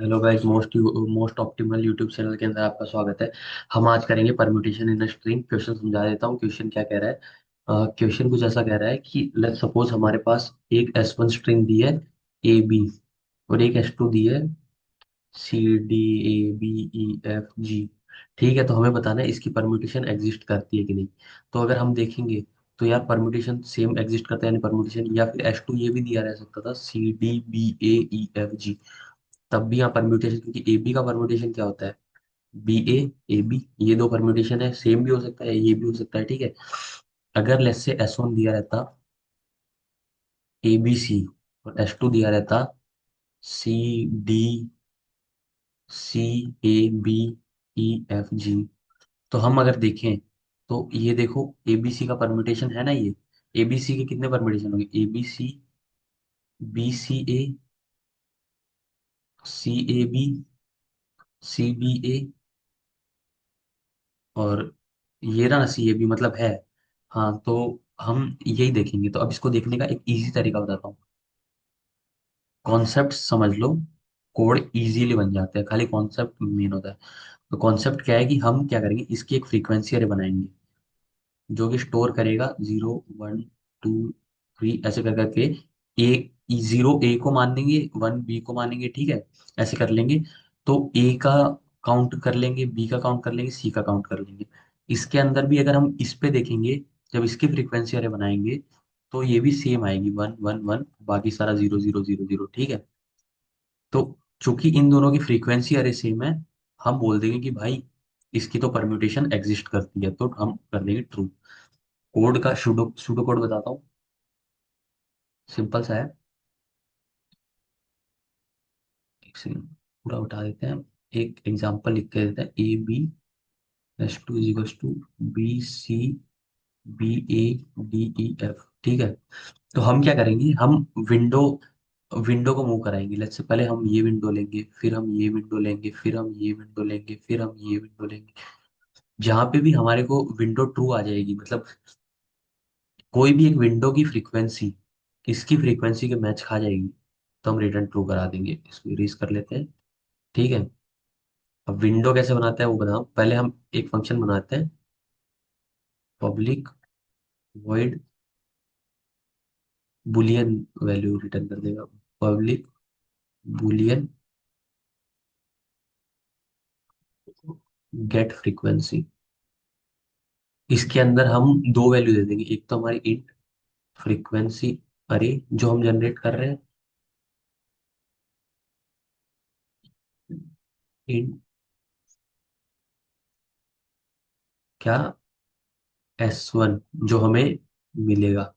Hello guys, most optimal YouTube channel के अंदर आपका स्वागत है। हम आज करेंगे permutation in a string. Question समझा देता हूँ। क्वेश्चन क्या कह रहा है? क्वेश्चन कुछ ऐसा कह रहा है कि लेट्स सपोज हमारे पास एक S1 स्ट्रिंग दी है ए बी, और एक S2 दी है C D A B E F G। ठीक है, तो हमें बताना है इसकी परम्यूटेशन एग्जिस्ट करती है कि नहीं। तो अगर हम देखेंगे तो यार परम्यूटेशन सेम एग्जिस्ट करता है, यानी परम्यूटेशन, या फिर S2 ये भी दिया रह सकता था CDBAEFG। तब भी यहाँ परम्यूटेशन, क्योंकि ए बी का परम्यूटेशन क्या होता है? BA AB। ये दो परम्यूटेशन है, सेम भी हो सकता है, ये भी हो सकता है। ठीक है, अगर लेट्स से S1 दिया रहता ABC और S2 दिया रहता CDCABEFG, तो हम अगर देखें तो ये देखो ABC का परम्यूटेशन है ना ये। ABC के कितने परम्यूटेशन होंगे? ABC, BCA, CAB, CBA, और ये रहा CAB, मतलब है। हाँ, तो हम यही देखेंगे। तो अब इसको देखने का एक इजी तरीका बताता हूँ। कॉन्सेप्ट समझ लो, कोड इजीली बन जाते हैं, खाली कॉन्सेप्ट मेन होता है। तो कॉन्सेप्ट क्या है कि हम क्या करेंगे, इसकी एक फ्रीक्वेंसी अरे बनाएंगे जो कि स्टोर करेगा 0 1 2 3 ऐसे कर करके। ए, 0 A को मान लेंगे, 1 B को मानेंगे, ठीक है। ऐसे कर लेंगे। तो A का काउंट कर लेंगे, B का काउंट कर लेंगे, C का काउंट कर लेंगे। इसके अंदर भी अगर हम इस पे देखेंगे, जब इसकी फ्रीक्वेंसी अरे बनाएंगे, तो ये भी सेम आएगी, 1 1 1, बाकी सारा 0 0 0 0। ठीक है, तो चूंकि इन दोनों की फ्रीक्वेंसी अरे सेम है, हम बोल देंगे कि भाई इसकी तो परम्यूटेशन एग्जिस्ट करती है, तो हम कर देंगे ट्रू। कोड का सुडो सुडो कोड बताता हूँ, सिंपल सा है। एक सेकंड, पूरा उठा देते हैं। एक एग्जांपल लिख के देते हैं, AB/2 = BC BA DEF। ठीक है, तो हम क्या करेंगे, हम विंडो विंडो को मूव कराएंगे। लेट्स से पहले हम ये विंडो लेंगे, फिर हम ये विंडो लेंगे, फिर हम ये विंडो लेंगे, फिर हम ये विंडो लेंगे। जहां पे भी हमारे को विंडो ट्रू आ जाएगी, मतलब कोई भी एक विंडो की फ्रीक्वेंसी इसकी फ्रीक्वेंसी के मैच खा जाएगी, तो हम रिटर्न ट्रू करा देंगे। इसको इरेज कर लेते हैं। ठीक है, अब विंडो कैसे बनाते हैं वो बताओ। पहले हम एक फंक्शन बनाते हैं, public void boolean value return कर देगा। Public boolean get frequency. इसके अंदर हम दो वैल्यू दे देंगे, एक तो हमारी इंट फ्रीक्वेंसी अरे जो हम जनरेट कर रहे हैं, इंट क्या, S1 जो हमें मिलेगा।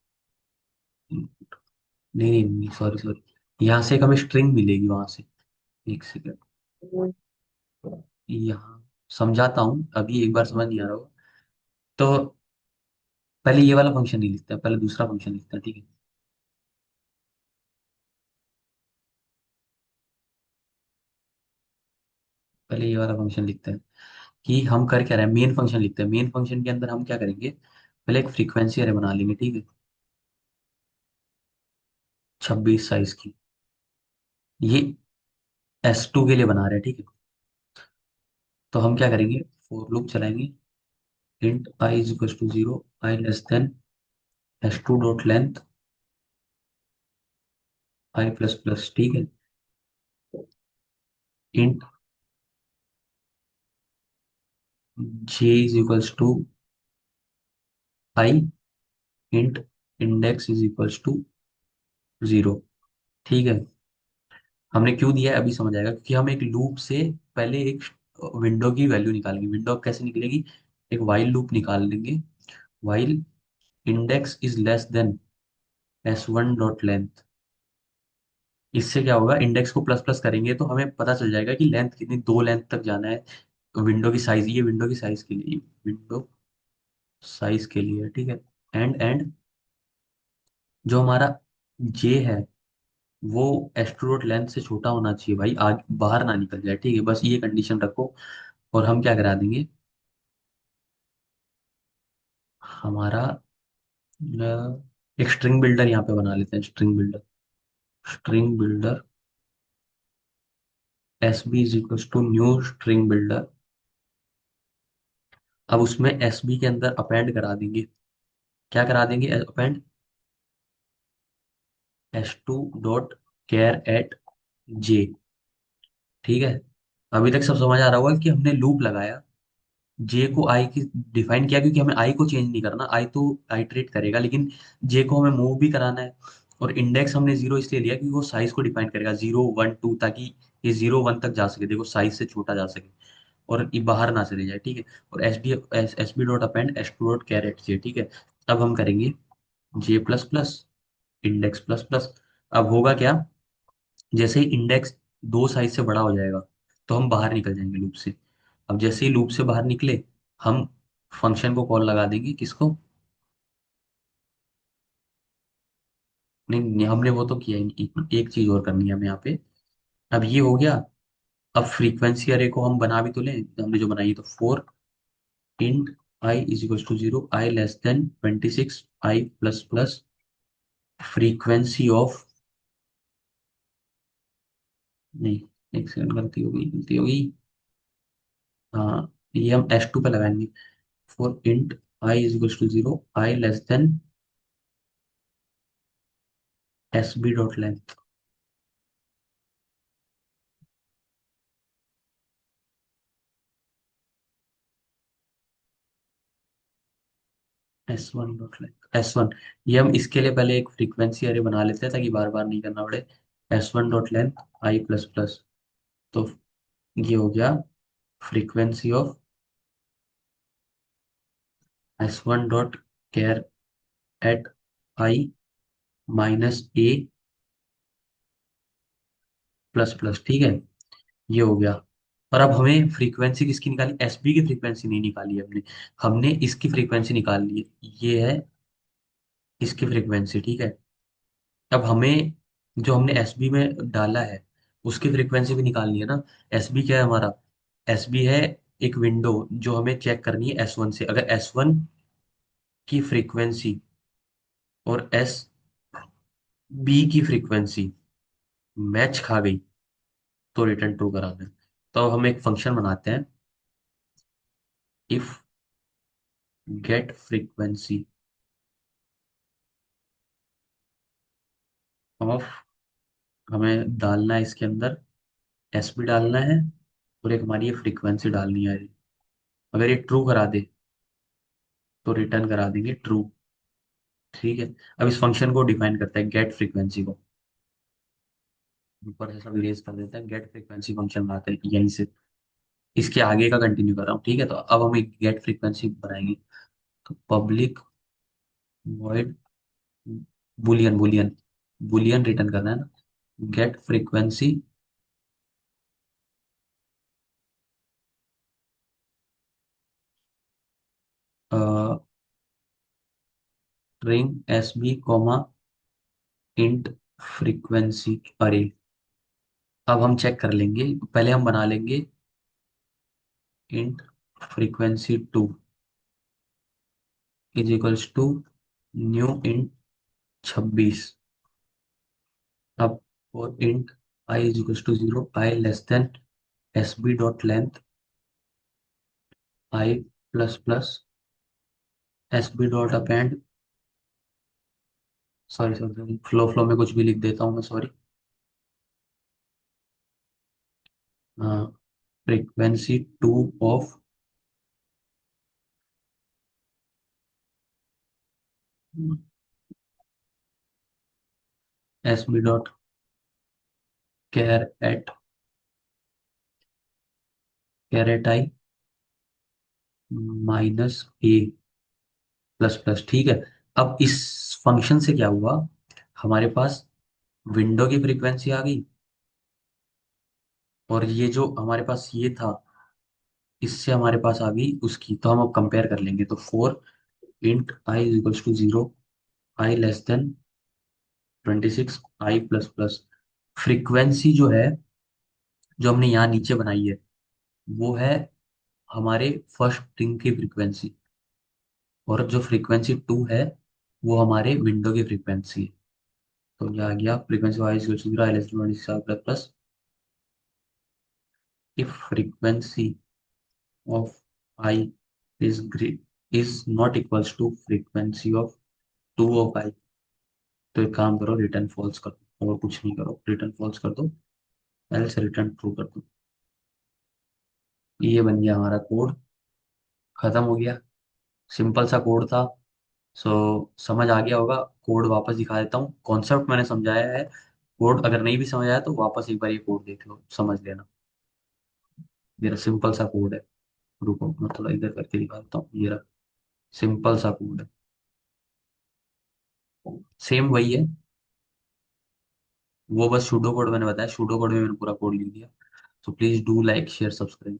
नहीं नहीं नहीं, सॉरी सॉरी, यहाँ से एक हमें स्ट्रिंग मिलेगी वहां से। एक सेकंड, यहाँ समझाता हूँ, अभी एक बार समझ नहीं आ रहा होगा। तो पहले ये वाला फंक्शन नहीं लिखते हैं, पहले दूसरा फंक्शन लिखते हैं, ठीक है। पहले ये वाला फंक्शन लिखते हैं कि हम कर क्या रहे हैं। मेन फंक्शन लिखते हैं। मेन फंक्शन के अंदर हम क्या करेंगे, पहले एक फ्रीक्वेंसी अरे बना लेंगे, ठीक है, 26 साइज की। ये S2 के लिए बना रहे हैं, ठीक है। तो हम क्या करेंगे, फॉर लूप चलाएंगे, int I = 0, I < S2 dot length I++। ठीक है, int J = I, int index = 0। ठीक है, हमने क्यों दिया है अभी समझ आएगा, क्योंकि हम एक लूप से पहले एक विंडो की वैल्यू निकालेंगे। विंडो कैसे निकलेगी, एक वाइल लूप निकाल लेंगे। While index is less than S1 dot length. इससे क्या होगा, इंडेक्स को प्लस प्लस करेंगे तो हमें पता चल जाएगा कि लेंथ कितनी, दो लेंथ तक जाना है। विंडो की साइज, ये विंडो की साइज के लिए, विंडो साइज के लिए, ठीक है। एंड जो हमारा जे है वो एस्ट्रोनॉट लेंथ से छोटा होना चाहिए भाई, आगे बाहर ना निकल जाए, ठीक है। बस ये कंडीशन रखो, और हम क्या करा देंगे, हमारा एक स्ट्रिंग बिल्डर यहाँ पे बना लेते हैं। String builder S B is equal to new string builder. अब उसमें एस बी के अंदर अपेंड करा देंगे। क्या करा देंगे append? S two dot char at J. ठीक है। अभी तक सब समझ आ रहा होगा कि हमने लूप लगाया, जे को आई की डिफाइन किया, क्योंकि हमें आई को चेंज नहीं करना, आई तो आइटरेट करेगा, लेकिन जे को हमें मूव भी कराना है। और इंडेक्स हमने जीरो इसलिए लिया क्योंकि वो साइज को डिफाइन करेगा, 0 1 2, ताकि ये 0 1 तक जा सके, देखो साइज से छोटा जा सके और ये बाहर ना चले जाए। ठीक है। और S B dot append S two dot char at J. ठीक है। अब हम करेंगे J plus plus index plus plus. अब होगा क्या? जैसे ही इंडेक्स दो साइज से बड़ा हो जाएगा तो हम बाहर निकल जाएंगे लूप से। अब जैसे ही लूप से बाहर निकले, हम फंक्शन को कॉल लगा देंगे। किसको? नहीं नहीं, हमने वो तो किया ही नहीं। एक चीज और करनी है हमें यहाँ पे। अब ये हो गया। अब फ्रीक्वेंसी अरे को हम बना भी तो लें, हमने जो बनाई है, तो for int I is equal to 0, I less than 26, I plus plus frequency of. नहीं, एक सेकंड, गलती हो गई, गलती हो गई। हाँ, ये हम एस टू पे लगाएंगे। For int I is equal to 0, I less than S B dot length. S1 dot length S1। ये हम इसके लिए पहले एक फ्रीक्वेंसी अरे बना लेते हैं ताकि बार बार नहीं करना पड़े। S1 dot length I plus plus. तो ये हो गया frequency of S1 dot char eight I minus A plus plus. ठीक है। ये हो गया। और अब हमें फ्रीक्वेंसी किसकी निकाली? एसबी की फ्रीक्वेंसी नहीं निकाली है हमने। हमने इसकी फ्रीक्वेंसी निकाल ली है। ये है इसकी फ्रीक्वेंसी। ठीक है। अब हमें जो हमने एसबी में डाला है उसकी फ्रीक्वेंसी भी निकालनी है ना। एसबी क्या है हमारा? एसबी है एक विंडो जो हमें चेक करनी है एस वन से। अगर एस वन की फ्रीक्वेंसी और एस बी की फ्रीक्वेंसी मैच खा गई तो रिटर्न ट्रू कराना है। तो अब हम एक फंक्शन बनाते हैं, इफ गेट फ्रीक्वेंसी ऑफ। हमें डालना है इसके अंदर एस भी डालना है और एक हमारी ये फ्रीक्वेंसी डालनी है। अगर ये ट्रू करा दे तो रिटर्न करा देंगे ट्रू। ठीक है। अब इस फंक्शन को डिफाइन करते हैं, गेट फ्रीक्वेंसी को। ऊपर से सब इरेज कर देते हैं, गेट फ्रीक्वेंसी फंक्शन बनाते हैं यहीं से। इसके आगे का कंटिन्यू कर रहा हूँ। ठीक है। तो अब हम एक गेट फ्रीक्वेंसी बनाएंगे। तो public void boolean boolean boolean return करना है ना। Get frequency string S B comma int frequency अरे। अब हम चेक कर लेंगे, पहले हम बना लेंगे int frequency two is equals to new int 26। अब और int I is equals to 0, I less than S B dot length I plus plus S B dot append. Sorry sorry sorry, flow flow में कुछ भी लिख देता हूँ मैं, sorry. Frequency two of S B dot char at caret I minus A plus plus. ठीक है। अब इस फंक्शन से क्या हुआ? हमारे पास विंडो की फ्रीक्वेंसी आ गई, और ये जो हमारे पास ये था इससे हमारे पास आ गई उसकी। तो हम अब कंपेयर कर लेंगे। तो for int I is equals to 0, I less than 26, I plus plus. Frequency जो है, जो हमने यहाँ नीचे बनाई है, वो है हमारे फर्स्ट स्ट्रिंग की फ्रीक्वेंसी। और जो फ्रीक्वेंसी टू है वो हमारे विंडो की फ्रीक्वेंसी है। तो ये आ गया frequency wise 0, I less than 26 plus plus if frequency of I is great is not equals to frequency of two of I, तो एक काम करो, रिटर्न फॉल्स कर दो, और कुछ नहीं करो, रिटर्न फॉल्स कर दो, एल्स रिटर्न ट्रू कर दो। ये बन गया हमारा कोड, खत्म हो गया। सिंपल सा कोड था। सो समझ आ गया होगा। कोड वापस दिखा देता हूँ, कॉन्सेप्ट मैंने समझाया है। कोड अगर नहीं भी समझ आया तो वापस एक बार ये कोड देख लो, समझ लेना। मेरा सिंपल सा कोड है। रुको मैं थोड़ा इधर करके दिखा देता हूँ, ये रहा। सिंपल सा कोड है, सेम वही है। वो बस सूडो कोड मैंने बताया, सूडो कोड में मैंने पूरा कोड लिख दिया। So please do like share subscribe.